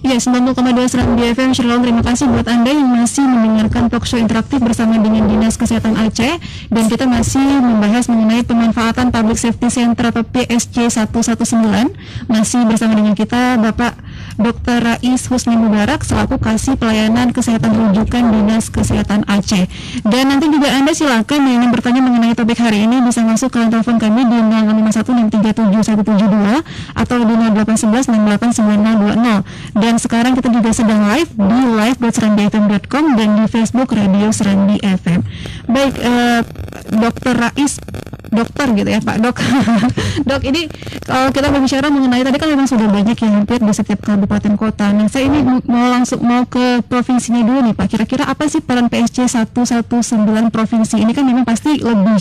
Iya, 90,2 Serambi FM. Shalom, terima kasih buat Anda yang masih mendengarkan talk show interaktif bersama dengan Dinas Kesehatan Aceh. Dan kita masih membahas mengenai pemanfaatan Public Safety Center atau PSG 119. Masih bersama dengan kita Bapak Dr. Rais Husni Mubarak selaku Kasih Pelayanan Kesehatan Rujukan Dinas Kesehatan Aceh. Dan nanti juga Anda silakan yang ingin bertanya mengenai topik hari ini bisa masuk ke telepon kami di 051637172 atau di 0811689020. Dan sekarang kita juga sedang live di live.serandifm.com dan di Facebook Radio Serambi FM. Baik, Dr. Rais, dokter gitu ya Pak Dok. Dok, ini kalau kita berbicara mengenai tadi kan memang sudah banyak yang hampir di setiap kabupaten kota. Nah, saya ini mau ke provinsinya dulu nih Pak. Kira-kira apa sih peran PSG 119 provinsi? Ini kan memang pasti lebih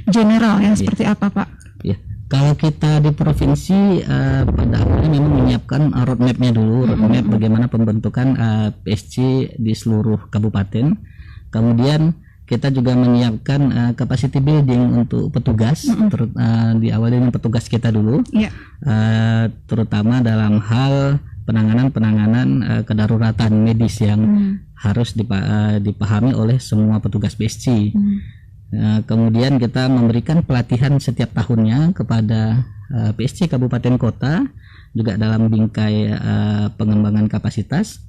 general ya, seperti apa Pak? Ya. Kalau kita di provinsi pada awalnya memang menyiapkan roadmap-nya dulu, roadmap bagaimana pembentukan PSG di seluruh kabupaten. Kemudian kita juga menyiapkan capacity building untuk petugas, diawali dengan petugas kita dulu, terutama dalam hal penanganan kedaruratan medis yang harus dipahami oleh semua petugas PSG. Kemudian kita memberikan pelatihan setiap tahunnya kepada PSG Kabupaten Kota juga dalam bingkai pengembangan kapasitas,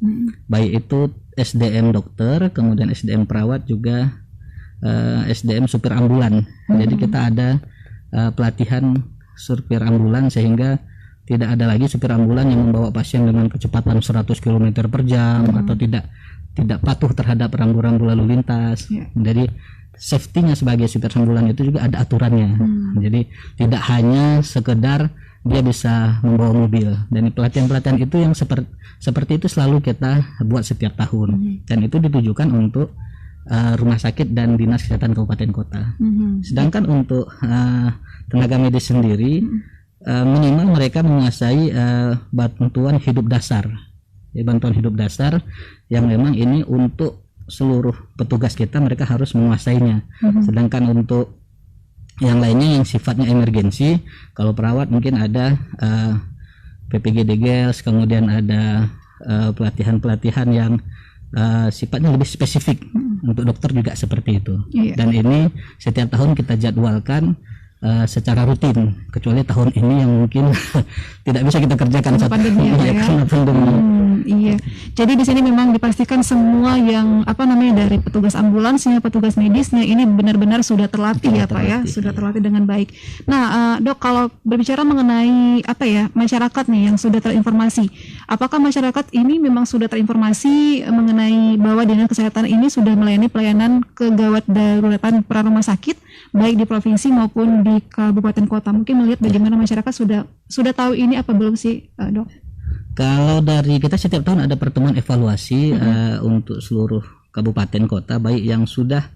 baik itu SDM dokter, kemudian SDM perawat, juga SDM supir ambulan. Jadi kita ada pelatihan supir ambulan sehingga tidak ada lagi supir ambulan yang membawa pasien dengan kecepatan 100 km per jam atau tidak patuh terhadap rambu-rambu lalu lintas. Jadi safety-nya sebagai supir ambulan itu juga ada aturannya. Jadi tidak hanya sekedar dia bisa membawa mobil. Dan pelatihan-pelatihan itu yang seperti itu selalu kita buat setiap tahun. Dan itu ditujukan untuk rumah sakit dan dinas kesehatan kabupaten kota. Sedangkan untuk tenaga medis sendiri, minimal mereka menguasai bantuan hidup dasar. Bantuan hidup dasar yang memang ini untuk seluruh petugas kita, mereka harus menguasainya. Sedangkan untuk yang lainnya yang sifatnya emergensi, kalau perawat mungkin ada PPG Degels, kemudian ada pelatihan-pelatihan yang sifatnya lebih spesifik. Untuk dokter juga seperti itu. Dan ini setiap tahun kita jadwalkan secara rutin, kecuali tahun ini yang mungkin tidak bisa kita kerjakan saat pandemi karena pandemi. Iya. Jadi di sini memang dipastikan semua yang dari petugas ambulansnya, petugas medisnya ini benar-benar sudah terlatih ya Pak ya, sudah terlatih dengan baik. Nah, Dok, kalau berbicara mengenai masyarakat nih yang sudah terinformasi, apakah masyarakat ini memang sudah terinformasi mengenai bahwa dinas kesehatan ini sudah melayani pelayanan kegawat daruratan pra rumah sakit baik di provinsi maupun di kabupaten kota? Mungkin melihat bagaimana masyarakat sudah tahu ini apa belum sih, Dok? Kalau dari kita setiap tahun ada pertemuan evaluasi untuk seluruh kabupaten kota, baik yang sudah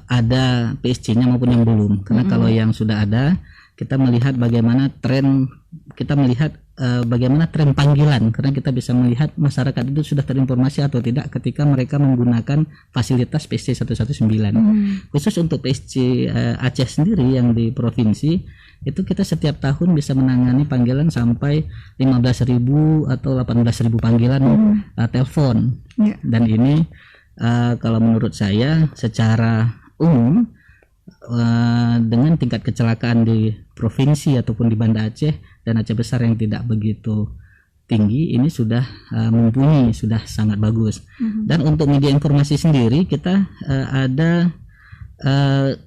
ada PSG-nya maupun yang belum. Karena kalau yang sudah ada, kita melihat bagaimana tren panggilan, karena kita bisa melihat masyarakat itu sudah terinformasi atau tidak ketika mereka menggunakan fasilitas PSG 119. Khusus untuk PSG Aceh sendiri yang di provinsi itu kita setiap tahun bisa menangani panggilan sampai 15.000 atau 18.000 panggilan telepon. Dan ini kalau menurut saya secara umum dengan tingkat kecelakaan di provinsi ataupun di Banda Aceh dan Aceh Besar yang tidak begitu tinggi, ini sudah mumpuni, sudah sangat bagus. Dan untuk media informasi sendiri kita ada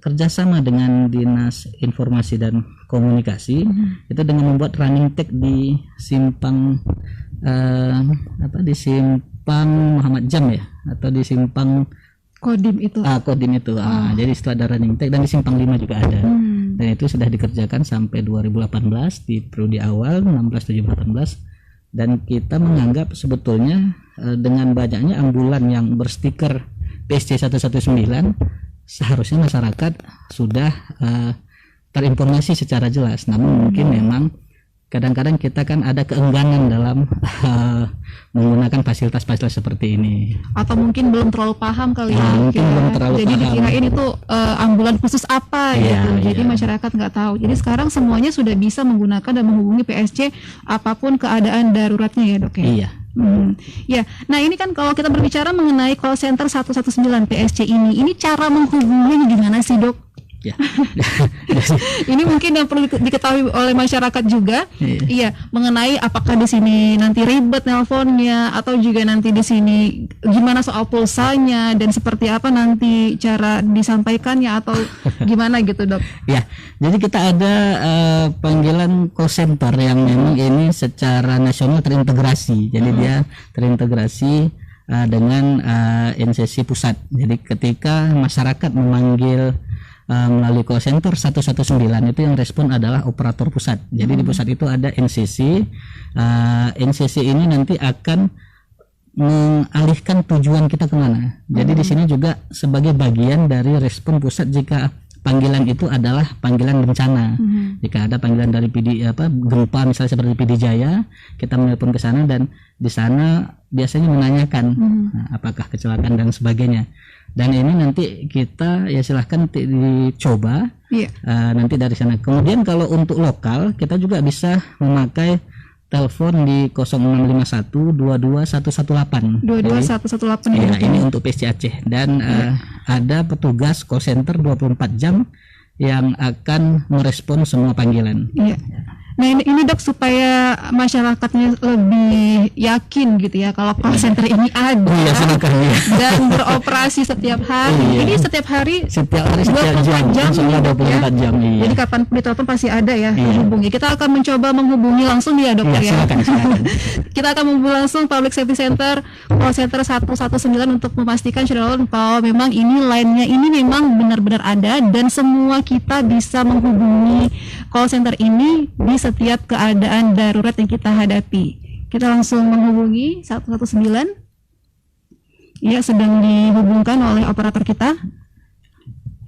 kerjasama dengan Dinas Informasi dan Komunikasi itu dengan membuat running tag di simpang di simpang Muhammad Jam ya, atau di simpang Kodim itu. Jadi setelah ada running tag, dan di simpang 5 juga ada. Dan itu sudah dikerjakan sampai 2018 di periode awal 16-17-18. Dan kita menganggap sebetulnya dengan banyaknya ambulan yang berstiker PSG 119, seharusnya masyarakat sudah terinformasi secara jelas. Namun mungkin memang kadang-kadang kita kan ada keengganan dalam menggunakan fasilitas-fasilitas seperti ini. Atau mungkin belum terlalu paham kali ya. Mungkin belum terlalu jadi paham. dikirain itu ambulan khusus apa gitu. Jadi masyarakat nggak tahu. Jadi sekarang semuanya sudah bisa menggunakan dan menghubungi PSG apapun keadaan daruratnya ya Dok ya. Iya. Ya, nah ini kan kalau kita berbicara mengenai call center 119 PSC ini cara menghubunginya gimana sih dok? Ya. Ini mungkin yang perlu diketahui oleh masyarakat juga, Iya. mengenai apakah di sini nanti ribet nelponnya atau juga nanti di sini gimana soal pulsanya dan seperti apa nanti cara disampaikannya atau gimana gitu dok? Ya, jadi kita ada panggilan call center yang memang ini secara nasional terintegrasi. Jadi dia terintegrasi dengan NCC pusat. Jadi ketika masyarakat memanggil melalui call center 119 itu yang respon adalah operator pusat. Jadi di pusat itu ada NCC. NCC ini nanti akan mengalihkan tujuan kita kemana. Jadi di sini juga sebagai bagian dari respon pusat jika panggilan itu adalah panggilan bencana. Jika ada panggilan dari gempa misalnya seperti PD Jaya, kita menelpon ke sana dan di sana biasanya menanyakan apakah kecelakaan dan sebagainya. Dan ini nanti kita ya silahkan dicoba nanti dari sana. Kemudian kalau untuk lokal kita juga bisa memakai telepon di 0651 22118. 22118 ya, ini untuk PSC Aceh dan ada petugas call center 24 jam yang akan merespon semua panggilan. Iya. Nah ini dok supaya masyarakatnya lebih yakin gitu ya kalau call center ini ada dan beroperasi setiap hari. Ini setiap hari setiap 24 jam, ya. 24 jam. Iya. Jadi kapan ditelepon pasti ada ya menghubungi. Kita akan mencoba menghubungi langsung ya dokter ya. Silakan. Kita akan menghubungi langsung Public Safety Center call center 119 untuk memastikan kalau memang ini line-nya ini memang benar-benar ada dan semua kita bisa menghubungi call center ini di setiap keadaan darurat yang kita hadapi. Kita langsung menghubungi 119. Ya, sedang dihubungkan oleh operator kita.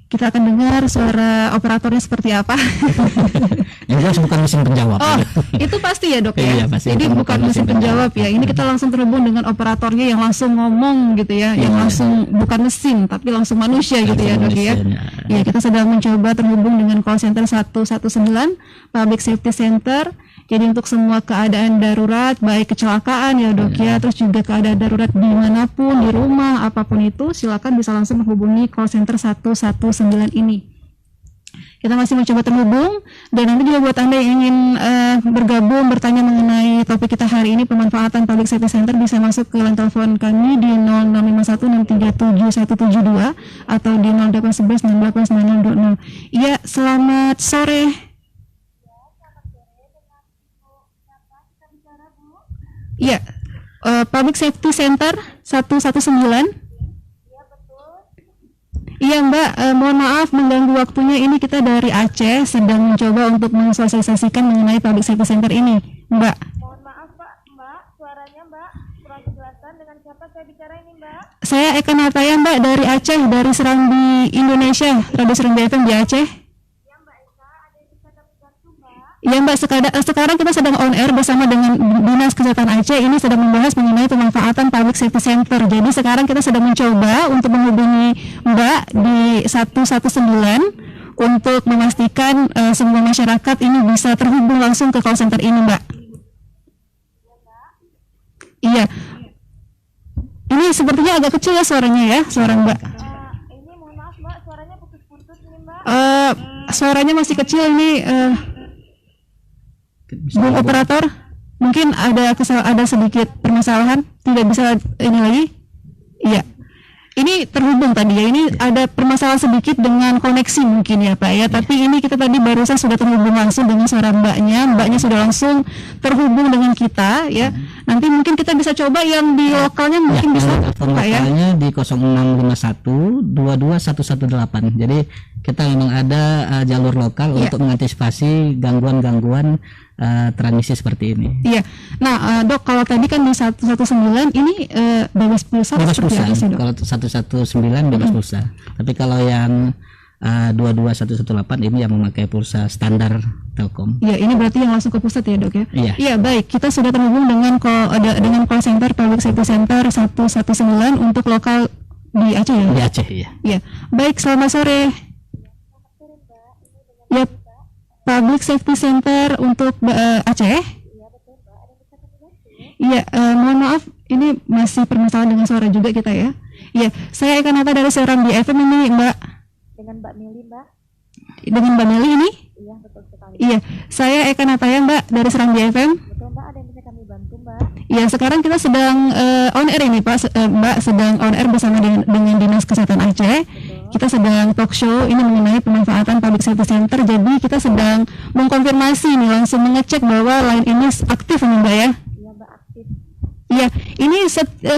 Kita akan dengar suara operatornya seperti apa. Yang bukan mesin penjawab. Oh, itu pasti ya dok ya. Iya, pasti. Jadi bukan mesin penjawab ya. Ini kita langsung terhubung dengan operatornya yang langsung ngomong gitu ya, yang langsung bukan mesin tapi langsung manusia gitu ya dok ya. Ya, kita sedang mencoba terhubung dengan call center 119 Public Safety Center. Jadi untuk semua keadaan darurat, baik kecelakaan ya dok ya, terus juga keadaan darurat dimanapun, di rumah, apapun itu, silakan bisa langsung menghubungi call center 119 ini. Kita masih mencoba terhubung, dan nanti juga buat Anda yang ingin bergabung, bertanya mengenai topik kita hari ini, pemanfaatan Public Safety Center, bisa masuk ke line telepon kami di 0651637172 atau di 0811 68920. Iya, selamat sore. Iya, Public Safety Center 119. Iya Mbak, mohon maaf mengganggu waktunya, ini kita dari Aceh sedang mencoba untuk mensosialisasikan mengenai Public Safety Center ini, Mbak. Mohon maaf Mbak, suaranya Mbak kurang jelaskan. Dengan siapa saya bicara ini Mbak? Saya Eka Nataya Mbak dari Aceh, dari Serambi Indonesia, Radio Serambi FM di Aceh. Ya Mbak Eka, ada yang bisa kami bantu Mbak? Ya Mbak, sekarang kita sedang on air bersama dengan Dinas Kesehatan Aceh, ini sedang membahas mengenai pemanfaatan Public Safety Center. Jadi sekarang kita sedang mencoba untuk menghubungi Mbak di 119 untuk memastikan semua masyarakat ini bisa terhubung langsung ke call center ini Mbak. Iya. Ini sepertinya agak kecil ya suaranya ya, suara Mbak. Ini mohon maaf Mbak, suaranya putus-putus ini Mbak. Suaranya masih kecil ini. Bu operator, mungkin ada sedikit permasalahan, tidak bisa ini lagi. Iya. Ini terhubung tadi ya, ini ada permasalahan sedikit dengan koneksi mungkin ya Pak ya, tapi ini kita tadi barusan sudah terhubung langsung dengan suara mbaknya sudah langsung terhubung dengan kita ya. Nanti mungkin kita bisa coba yang di lokalnya mungkin bisa Pak ya. Lokalnya di 0651 22118. Jadi kita memang ada jalur lokal untuk mengantisipasi gangguan-gangguan transmisi seperti ini. Iya. Nah, Dok, kalau tadi kan di 119 ini bebas pulsa seperti apa sih, Dok? Kalau 119 bebas pulsa. Tapi kalau yang 22118 ini yang memakai pulsa standar Telkom. Iya, ini berarti yang langsung ke pusat ya, Dok ya? Iya. Iya, baik. Kita sudah terhubung dengan call center Public Safety Center 119 untuk lokal di Aceh ya? Di Aceh, iya. Iya. Baik, selamat sore. Ya, Public Safety Center untuk Aceh. Ya, mohon maaf, ini masih permasalahan dengan suara juga kita ya. Iya, saya Eka Nata dari Serambi FM ini Mbak. Dengan Mbak Meli, Mbak. Dengan Mbak Meli ini? Iya, betul sekali. Iya, saya Eka Nata ya Mbak dari Serambi FM. Betul, Mbak. Ada yang bisa kami bantu, Mbak? Iya, sekarang kita sedang on air ini Pak. Mbak sedang on air bersama dengan Dinas Kesehatan Aceh. Kita sedang talk show ini mengenai pemanfaatan public safety center. Jadi kita sedang mengkonfirmasi nih, langsung mengecek bahwa line ini aktif nih Mbak ya. Iya, Mbak, aktif. Iya, ini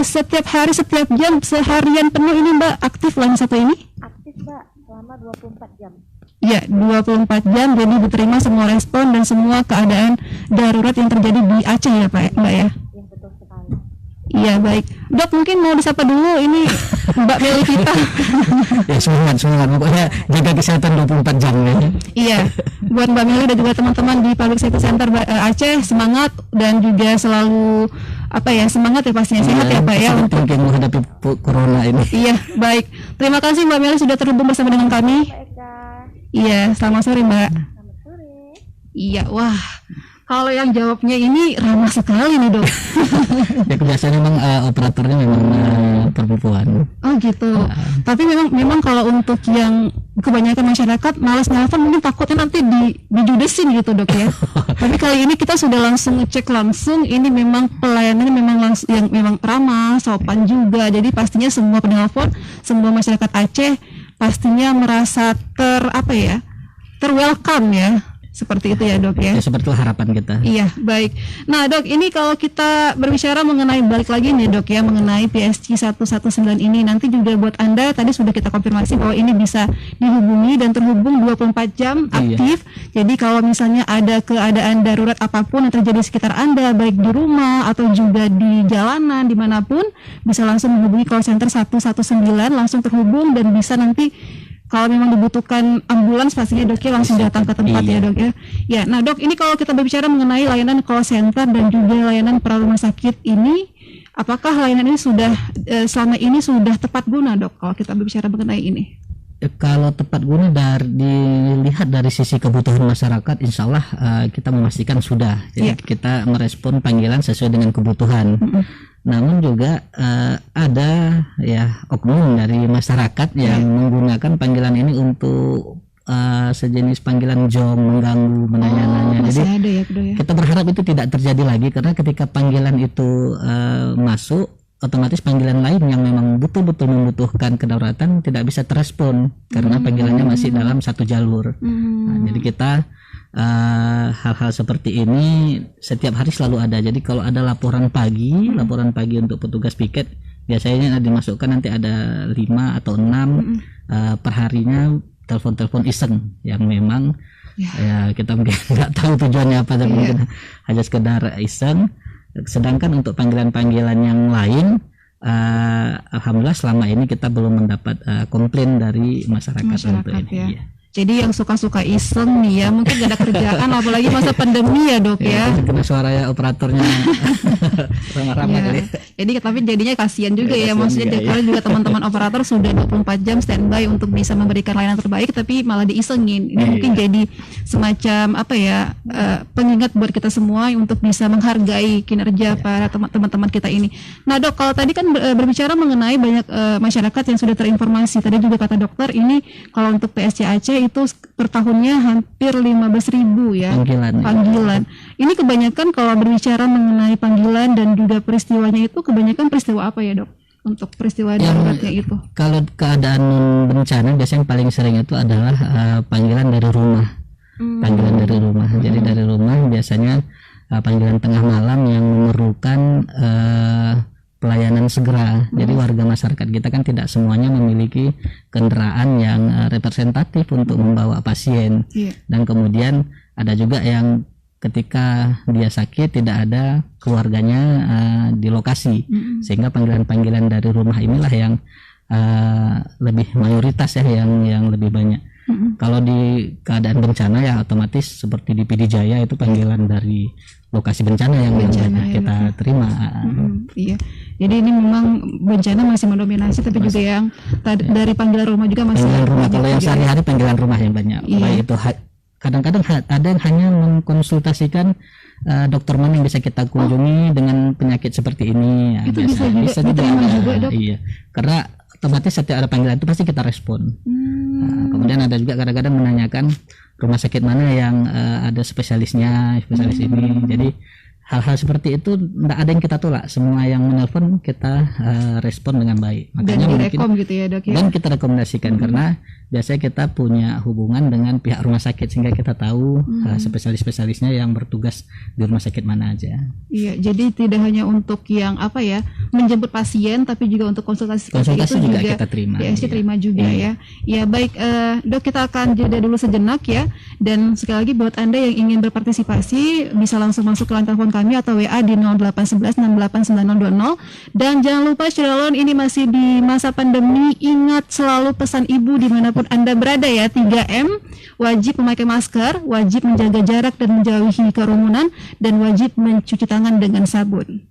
setiap hari, setiap jam, seharian penuh ini Mbak aktif line satu ini? Aktif, Mbak, selama 24 jam. Ya, 24 jam, jadi diterima semua respon dan semua keadaan darurat yang terjadi di Aceh ya Pak, Mbak ya? Iya, betul sekali. Iya, baik. Dok, mungkin mau disapa dulu ini Mbak Meli kita. Ya semangat pokoknya jaga kesehatan 24 jam ya. Iya, buat Mbak Meli dan juga teman-teman di Public Safety Center Aceh, semangat dan juga selalu semangat ya pastinya, sehat ya Pak ya untuk menghadapi corona ini. Iya, baik. Terima kasih Mbak Meli sudah terhubung bersama dengan kami. Mbak Eka, Iya, selamat sore Mbak. selamat sore. Iya, wah. Kalau yang jawabnya ini ramah sekali nih Dok. Ya kebiasaan memang operatornya memang perempuan. Oh gitu. Tapi memang kalau untuk yang kebanyakan masyarakat malas nelfon, mungkin takutnya nanti dijudesin gitu Dok ya. Tapi kali ini kita sudah langsung ngecek langsung, ini memang pelayanannya memang langsung yang memang ramah, sopan juga. Jadi pastinya semua penelpon, semua masyarakat Aceh pastinya merasa terwelcome ya. Seperti itu ya Dok ya. Ya seperti itu harapan kita. Iya, baik. Nah Dok, ini kalau kita berbicara mengenai balik lagi nih Dok ya, mengenai PSG 119 ini, nanti juga buat Anda tadi sudah kita konfirmasi bahwa ini bisa dihubungi dan terhubung 24 jam aktif. Jadi kalau misalnya ada keadaan darurat apapun yang terjadi di sekitar Anda, baik di rumah atau juga di jalanan, dimanapun, bisa langsung menghubungi call center 119, langsung terhubung dan bisa nanti kalau memang dibutuhkan ambulans pastinya Dok ya langsung datang ke tempat ya Dok ya. Ya, nah Dok, ini kalau kita berbicara mengenai layanan call center dan juga layanan pra rumah sakit ini, apakah layanan ini sudah selama ini sudah tepat guna Dok kalau kita berbicara mengenai ini? Kalau tepat guna dilihat dari sisi kebutuhan masyarakat, insya Allah kita memastikan sudah. Jadi kita merespon panggilan sesuai dengan kebutuhan. Namun juga ada ya oknum dari masyarakat yang menggunakan panggilan ini untuk sejenis panggilan jom, mengganggu, menanya-nanya. Jadi ada ya, ya. Kita berharap itu tidak terjadi lagi, karena ketika panggilan itu masuk, otomatis panggilan lain yang memang betul-betul membutuhkan kedaruratan tidak bisa terespon karena panggilannya masih dalam satu jalur. Nah, jadi kita hal-hal seperti ini setiap hari selalu ada. Jadi kalau ada laporan pagi untuk petugas piket, biasanya dimasukkan nanti ada 5 atau 6 perharinya telepon-telepon iseng yang memang ya kita mungkin nggak tahu tujuannya apa, tapi mungkin hanya sekedar iseng. Sedangkan untuk panggilan-panggilan yang lain, alhamdulillah selama ini kita belum mendapat komplain dari masyarakat untuk ini. Ya. Jadi yang suka-suka iseng nih ya, mungkin gak ada kerjaan apalagi masa pandemi ya Dok ya. Kena suara ya operatornya ramah-ramah kali. Jadi tapi jadinya kasihan juga ya, maksudnya juga, kalau juga teman-teman operator sudah 24 jam standby untuk bisa memberikan layanan terbaik, tapi malah diisengin. Ini mungkin jadi semacam pengingat buat kita semua untuk bisa menghargai kinerja para teman-teman kita ini. Nah Dok, kalau tadi kan berbicara mengenai banyak masyarakat yang sudah terinformasi. Tadi juga kata dokter, ini kalau untuk PSG Aceh itu per tahunnya hampir 15.000 ya panggilan. Ini kebanyakan kalau berbicara mengenai panggilan dan juga peristiwanya itu kebanyakan peristiwa apa ya Dok? Untuk peristiwa daruratnya itu. Kalau keadaan bencana biasanya yang paling sering itu adalah panggilan dari rumah. Panggilan dari rumah. Jadi dari rumah biasanya panggilan tengah malam yang memerlukan pelayanan segera. Jadi warga masyarakat kita kan tidak semuanya memiliki kendaraan yang representatif untuk membawa pasien. Dan kemudian ada juga yang ketika dia sakit tidak ada keluarganya di lokasi, sehingga panggilan-panggilan dari rumah inilah yang lebih mayoritas ya, yang lebih banyak. Kalau di keadaan bencana ya otomatis seperti di PD Jaya itu panggilan dari lokasi bencana yang kita terima. Iya. Jadi ini memang bencana masih mendominasi, tapi juga yang dari panggilan rumah juga masih. Panggilan rumah, kalau yang sehari-hari panggilan rumah yang banyak. Baik itu kadang-kadang ada yang hanya mengkonsultasikan dokter mana yang bisa kita kunjungi dengan penyakit seperti ini. Ya, Itu bisa juga diterima juga, Dok? Iya, karena otomatis setiap ada panggilan itu pasti kita respon. Nah, kemudian ada juga kadang-kadang menanyakan rumah sakit mana yang ada spesialis ini. Jadi hal-hal seperti itu tidak ada yang kita tolak, semua yang menelpon kita respon dengan baik. Dan direkom gitu ya, Dok ya. Dan kita rekomendasikan karena biasanya kita punya hubungan dengan pihak rumah sakit sehingga kita tahu spesialis-spesialisnya yang bertugas di rumah sakit mana aja. Iya, jadi tidak hanya untuk yang menjemput pasien, tapi juga untuk konsultasi seperti itu juga kita terima. DSC terima juga ya. Ya baik, Dok, kita akan jeda dulu sejenak ya. Dan sekali lagi buat Anda yang ingin berpartisipasi bisa langsung masuk ke line telepon kami atau WA di 0811 689020. Dan jangan lupa Shalom, ini masih di masa pandemi. Ingat selalu pesan ibu dimanapun Anda berada ya, 3M, wajib memakai masker, wajib menjaga jarak dan menjauhi kerumunan, dan wajib mencuci tangan dengan sabun.